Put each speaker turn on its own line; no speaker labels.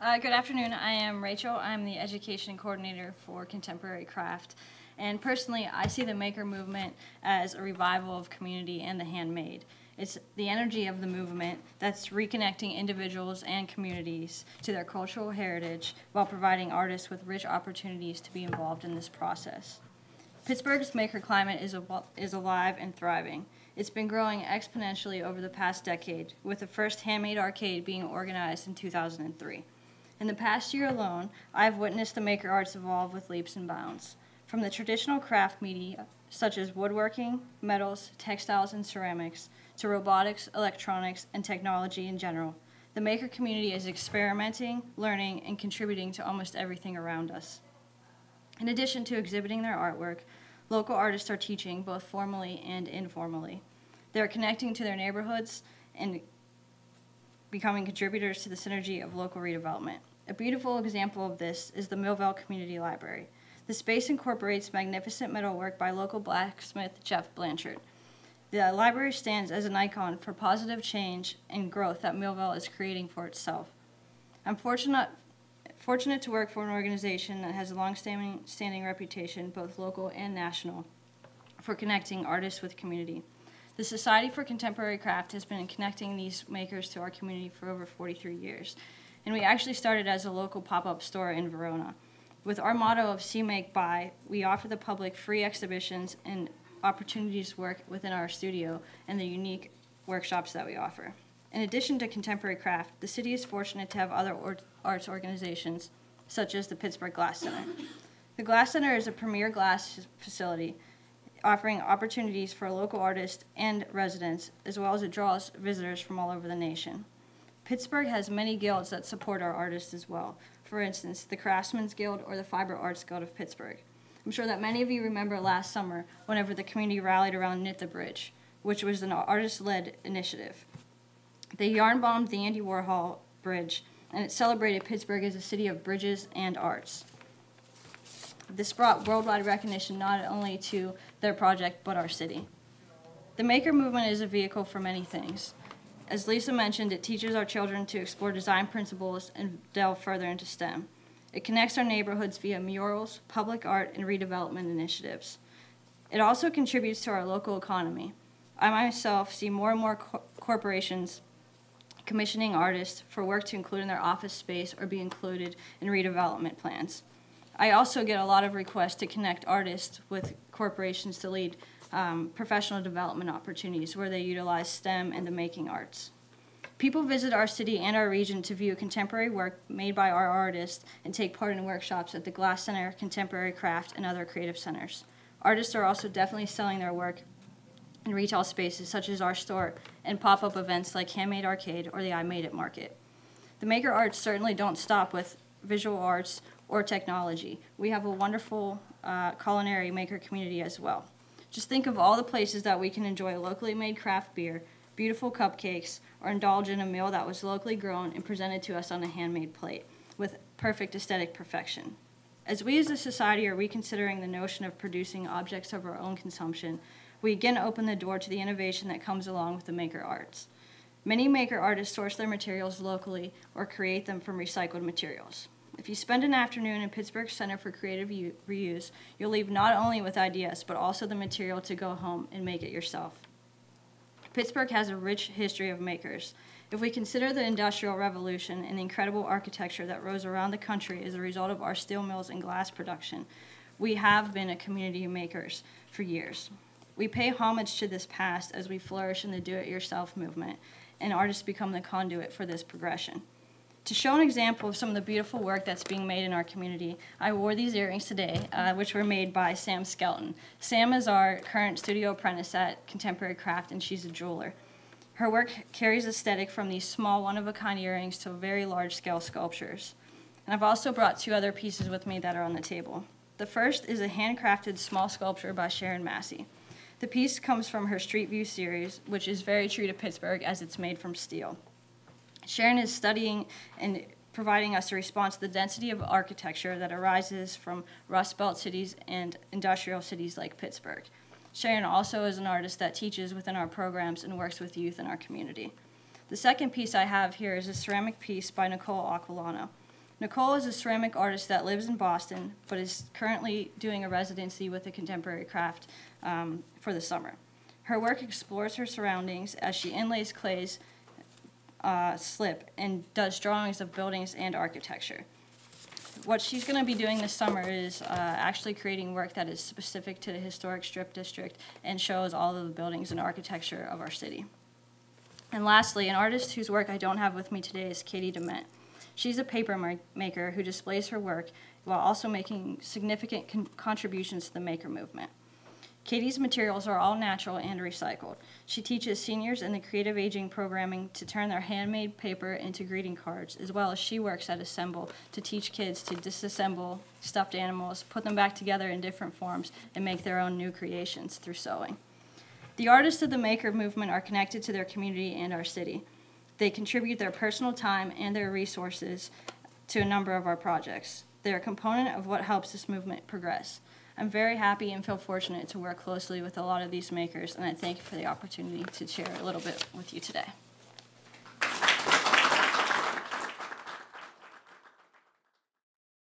Good afternoon. I am Rachel. I'm the education coordinator for Contemporary Craft. And personally, I see the maker movement as a revival of community and the handmade. It's the energy of the movement that's reconnecting individuals and communities to their cultural heritage while providing artists with rich opportunities to be involved in this process. Pittsburgh's maker climate is alive and thriving. It's been growing exponentially over the past decade, with the first handmade arcade being organized in 2003. In the past year alone, I've witnessed the maker arts evolve with leaps and bounds. From the traditional craft media, such as woodworking, metals, textiles, and ceramics, to robotics, electronics, and technology in general, the maker community is experimenting, learning, and contributing to almost everything around us. In addition to exhibiting their artwork, local artists are teaching both formally and informally. They are connecting to their neighborhoods and becoming contributors to the synergy of local redevelopment. A beautiful example of this is the Millville Community Library. The space incorporates magnificent metalwork by local blacksmith Jeff Blanchard. The library stands as an icon for positive change and growth that Millville is creating for itself. I'm fortunate to work for an organization that has a long-standing reputation, both local and national, for connecting artists with community. The Society for Contemporary Craft has been connecting these makers to our community for over 43 years, and we actually started as a local pop-up store in Verona. With our motto of See, Make, Buy, we offer the public free exhibitions and opportunities to work within our studio and the unique workshops that we offer. In addition to contemporary craft, the city is fortunate to have other arts organizations, such as the Pittsburgh Glass Center. The Glass Center is a premier glass facility, offering opportunities for local artists and residents, as well as it draws visitors from all over the nation. Pittsburgh has many guilds that support our artists as well. For instance, the Craftsmen's Guild or the Fiber Arts Guild of Pittsburgh. I'm sure that many of you remember last summer whenever the community rallied around Knit the Bridge, which was an artist-led initiative. They yarn-bombed the Andy Warhol Bridge, and it celebrated Pittsburgh as a city of bridges and arts. This brought worldwide recognition not only to their project, but our city. The maker movement is a vehicle for many things. As Lisa mentioned, it teaches our children to explore design principles and delve further into STEM. It connects our neighborhoods via murals, public art, and redevelopment initiatives. It also contributes to our local economy. I myself see more and more corporations commissioning artists for work to include in their office space or be included in redevelopment plans. I also get a lot of requests to connect artists with corporations to lead professional development opportunities where they utilize STEM and the making arts. People visit our city and our region to view contemporary work made by our artists and take part in workshops at the Glass Center, Contemporary Craft, and other creative centers. Artists are also definitely selling their work in retail spaces such as our store and pop-up events like Handmade Arcade or the I Made It Market. The maker arts certainly don't stop with visual arts or technology. We have a wonderful culinary maker community as well. Just think of all the places that we can enjoy locally made craft beer, beautiful cupcakes, or indulge in a meal that was locally grown and presented to us on a handmade plate with perfect aesthetic perfection. As we as a society are reconsidering the notion of producing objects of our own consumption, we again open the door to the innovation that comes along with the maker arts. Many maker artists source their materials locally or create them from recycled materials. If you spend an afternoon in Pittsburgh Center for Creative Reuse, you'll leave not only with ideas, but also the material to go home and make it yourself. Pittsburgh has a rich history of makers. If we consider the Industrial Revolution and the incredible architecture that rose around the country as a result of our steel mills and glass production, we have been a community of makers for years. We pay homage to this past as we flourish in the do-it-yourself movement, and artists become the conduit for this progression. To show an example of some of the beautiful work that's being made in our community, I wore these earrings today, which were made by Sam Skelton. Sam is our current studio apprentice at Contemporary Craft, and she's a jeweler. Her work carries aesthetic from these small, one-of-a-kind earrings to very large-scale sculptures. And I've also brought two other pieces with me that are on the table. The first is a handcrafted small sculpture by Sharon Massey. The piece comes from her Street View series, which is very true to Pittsburgh as it's made from steel. Sharon is studying and providing us a response to the density of architecture that arises from Rust Belt cities and industrial cities like Pittsburgh. Sharon also is an artist that teaches within our programs and works with youth in our community. The second piece I have here is a ceramic piece by Nicole Aquilano. Nicole is a ceramic artist that lives in Boston, but is currently doing a residency with a contemporary craft for the summer. Her work explores her surroundings as she inlays clay's slip and does drawings of buildings and architecture. What she's going to be doing this summer is actually creating work that is specific to the historic Strip District and shows all of the buildings and architecture of our city. And lastly, an artist whose work I don't have with me today is Katie Dement. She's a paper maker who displays her work while also making significant contributions to the maker movement. Katie's materials are all natural and recycled. She teaches seniors in the creative aging programming to turn their handmade paper into greeting cards, as well as she works at Assemble to teach kids to disassemble stuffed animals, put them back together in different forms, and make their own new creations through sewing. The artists of the maker movement are connected to their community and our city. They contribute their personal time and their resources to a number of our projects. They're a component of what helps this movement progress. I'm very happy and feel fortunate to work closely with a lot of these makers, and I thank you for the opportunity to share a little bit with you today.